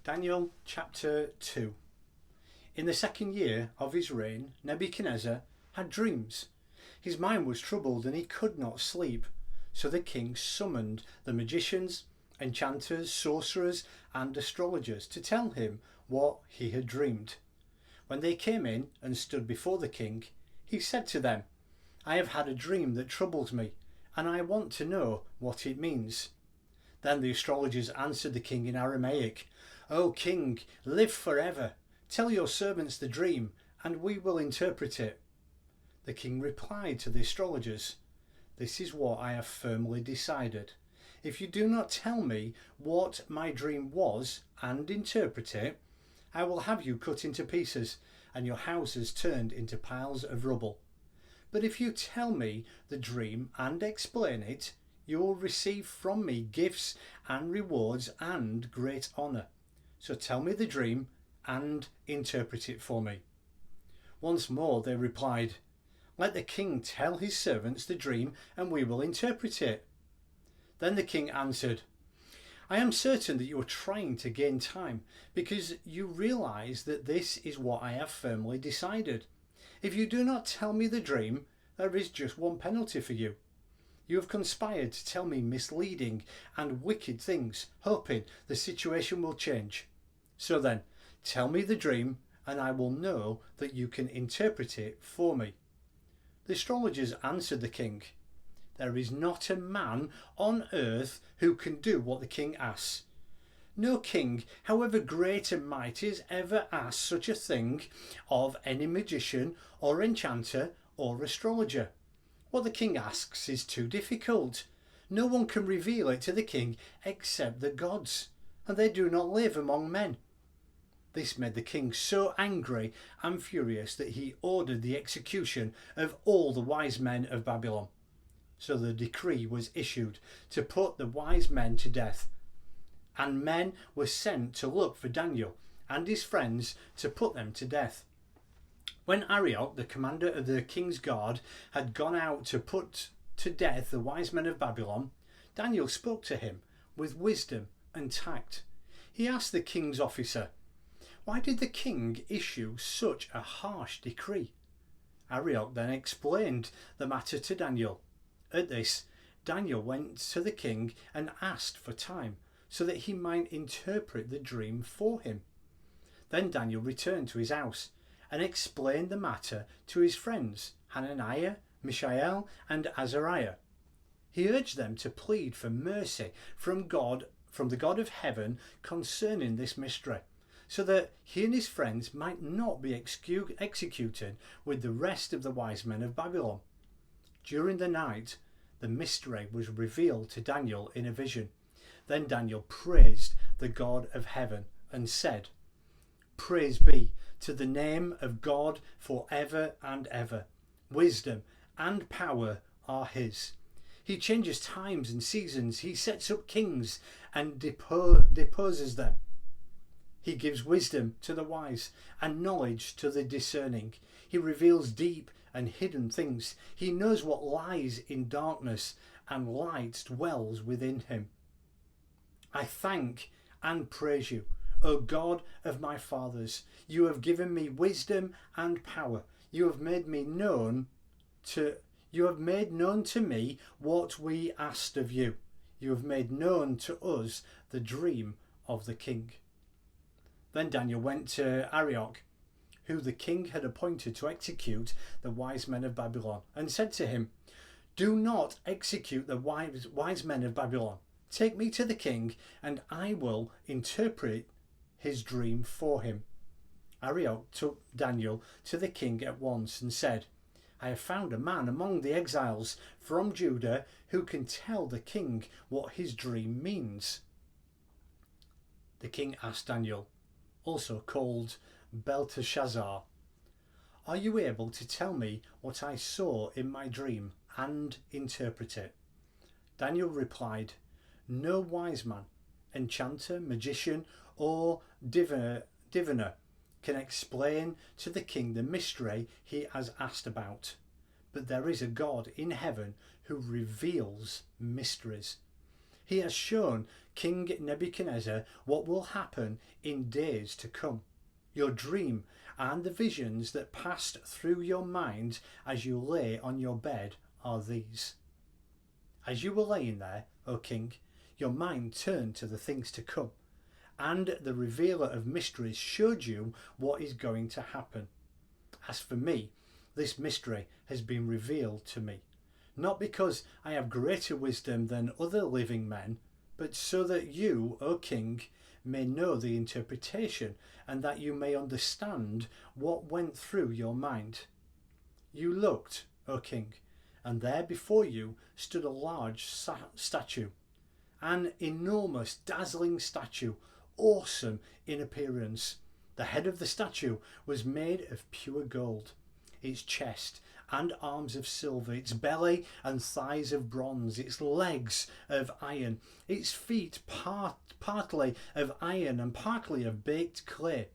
Daniel chapter 2. In the second year of his reign, Nebuchadnezzar had dreams. His mind was troubled and he could not sleep. So the king summoned the magicians, enchanters, sorcerers and astrologers to tell him what he had dreamed. When they came in and stood before the king, he said to them, "I have had a dream that troubles me, and I want to know what it means." Then the astrologers answered the king in Aramaic, "O king, live forever. Tell your servants the dream, and we will interpret it." The king replied to the astrologers, "This is what I have firmly decided. If you do not tell me what my dream was and interpret it, I will have you cut into pieces and your houses turned into piles of rubble. But if you tell me the dream and explain it, you will receive from me gifts and rewards and great honour. So tell me the dream and interpret it for me." Once more they replied, "Let the king tell his servants the dream and we will interpret it." Then the king answered, "I am certain that you are trying to gain time because you realise that this is what I have firmly decided. If you do not tell me the dream, there is just one penalty for you. You have conspired to tell me misleading and wicked things, hoping the situation will change. So then, tell me the dream and I will know that you can interpret it for me." The astrologers answered the king, "There is not a man on earth who can do what the king asks. No king, however great and mighty, has ever asked such a thing of any magician or enchanter or astrologer. What the king asks is too difficult. No one can reveal it to the king except the gods, and they do not live among men." This made the king so angry and furious that he ordered the execution of all the wise men of Babylon. So the decree was issued to put the wise men to death, and men were sent to look for Daniel and his friends to put them to death. When Arioch, the commander of the king's guard, had gone out to put to death the wise men of Babylon, Daniel spoke to him with wisdom and tact. He asked the king's officer, "Why did the king issue such a harsh decree?" Arioch then explained the matter to Daniel. At this, Daniel went to the king and asked for time so that he might interpret the dream for him. Then Daniel returned to his house and explained the matter to his friends Hananiah, Mishael and Azariah. He urged them to plead for mercy from the God of heaven concerning this mystery, so that he and his friends might not be executed with the rest of the wise men of Babylon. During the night, the mystery was revealed to Daniel in a vision. Then Daniel praised the God of heaven and said, "Praise be to the name of God forever and ever. Wisdom and power are his. He changes times and seasons. He sets up kings and deposes them. He gives wisdom to the wise and knowledge to the discerning. He reveals deep and hidden things. He knows what lies in darkness, and light dwells within him. I thank and praise you, O God of my fathers. You have given me wisdom and power. You have made known to me what we asked of you. You have made known to us the dream of the king." Then Daniel went to Arioch, who the king had appointed to execute the wise men of Babylon, and said to him, "Do not execute the wise men of Babylon. Take me to the king, and I will interpret his dream for him." Arioch took Daniel to the king at once and said, "I have found a man among the exiles from Judah who can tell the king what his dream means." The king asked Daniel, also called Belteshazzar, "Are you able to tell me what I saw in my dream and interpret it?" Daniel replied, "No wise man, enchanter, magician, or diviner can explain to the king the mystery he has asked about. But there is a God in heaven who reveals mysteries. He has shown King Nebuchadnezzar what will happen in days to come. Your dream and the visions that passed through your mind as you lay on your bed are these. As you were laying there, O king, your mind turned to the things to come, and the revealer of mysteries showed you what is going to happen. As for me, this mystery has been revealed to me, not because I have greater wisdom than other living men, but so that you, O king, may know the interpretation, and that you may understand what went through your mind. You looked, O king, and there before you stood a large statue, an enormous, dazzling statue, awesome in appearance. The head of the statue was made of pure gold, its chest and arms of silver, its belly and thighs of bronze, its legs of iron, its feet partly of iron and partly of baked clay.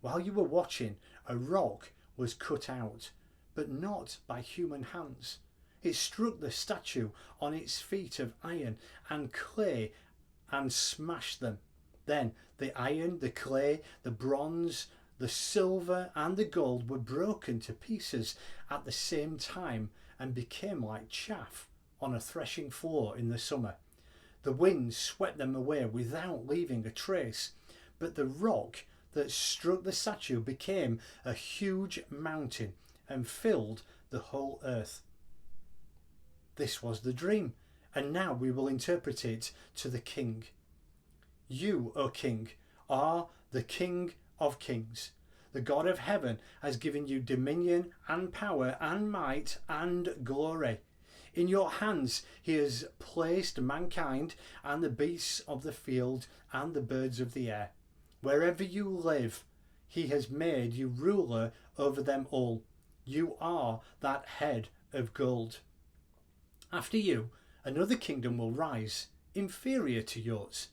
While you were watching, a rock was cut out, but not by human hands. It struck the statue on its feet of iron and clay and smashed them. Then the iron, the clay, the bronze, the silver and the gold were broken to pieces at the same time and became like chaff on a threshing floor in the summer. The wind swept them away without leaving a trace, but the rock that struck the statue became a huge mountain and filled the whole earth. This was the dream, and now we will interpret it to the king. You, O king, are the King of kings. The God of heaven has given you dominion and power and might and glory. In your hands he has placed mankind and the beasts of the field and the birds of the air. Wherever you live, he has made you ruler over them all. You are that head of gold. After you, another kingdom will rise, inferior to yours.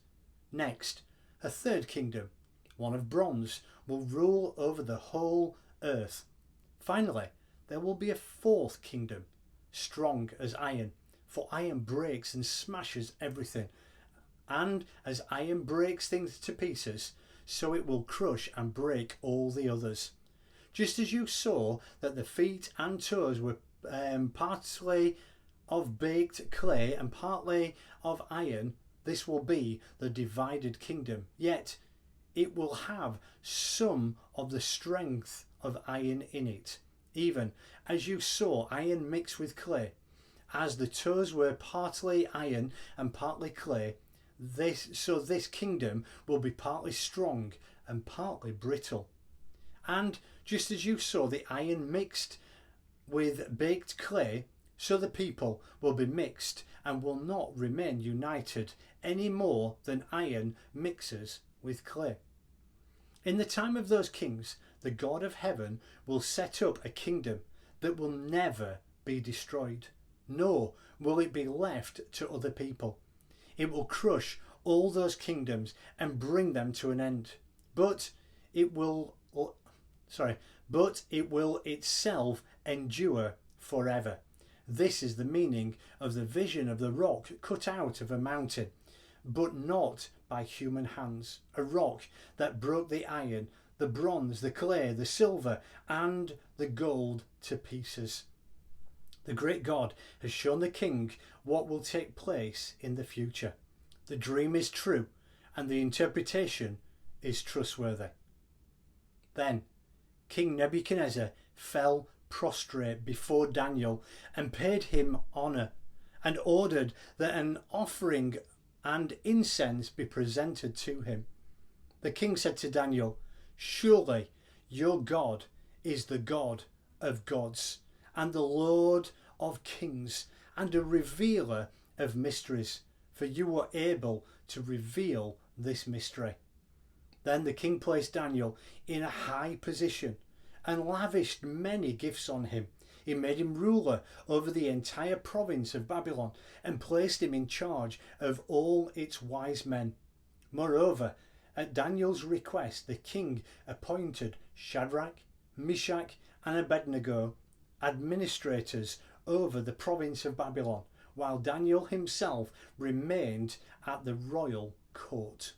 Next, a third kingdom, one of bronze, will rule over the whole earth. Finally, there will be a fourth kingdom, strong as iron, for iron breaks and smashes everything. And as iron breaks things to pieces, so it will crush and break all the others. Just as you saw that the feet and toes were partly of baked clay and partly of iron, this will be the divided kingdom. Yet it will have some of the strength of iron in it, even as you saw iron mixed with clay. As the toes were partly iron and partly clay, this kingdom will be partly strong and partly brittle. And just as you saw the iron mixed with baked clay, so the people will be mixed and will not remain united any more than iron mixes with clay. In the time of those kings, the God of heaven will set up a kingdom that will never be destroyed, nor will it be left to other people. It will crush all those kingdoms and bring them to an end. But it will itself endure forever. This is the meaning of the vision of the rock cut out of a mountain, but not by human hands. A rock that broke the iron, the bronze, the clay, the silver, and the gold to pieces. The great God has shown the king what will take place in the future. The dream is true, and the interpretation is trustworthy. Then King Nebuchadnezzar fell prostrate before Daniel and paid him honour, and ordered that an offering and incense be presented to him. The king said to Daniel, "Surely your God is the God of gods and the Lord of kings and a revealer of mysteries, for you were able to reveal this mystery." Then the king placed Daniel in a high position and lavished many gifts on him. He made him ruler over the entire province of Babylon and placed him in charge of all its wise men. Moreover, at Daniel's request, the king appointed Shadrach, Meshach and Abednego administrators over the province of Babylon, while Daniel himself remained at the royal court.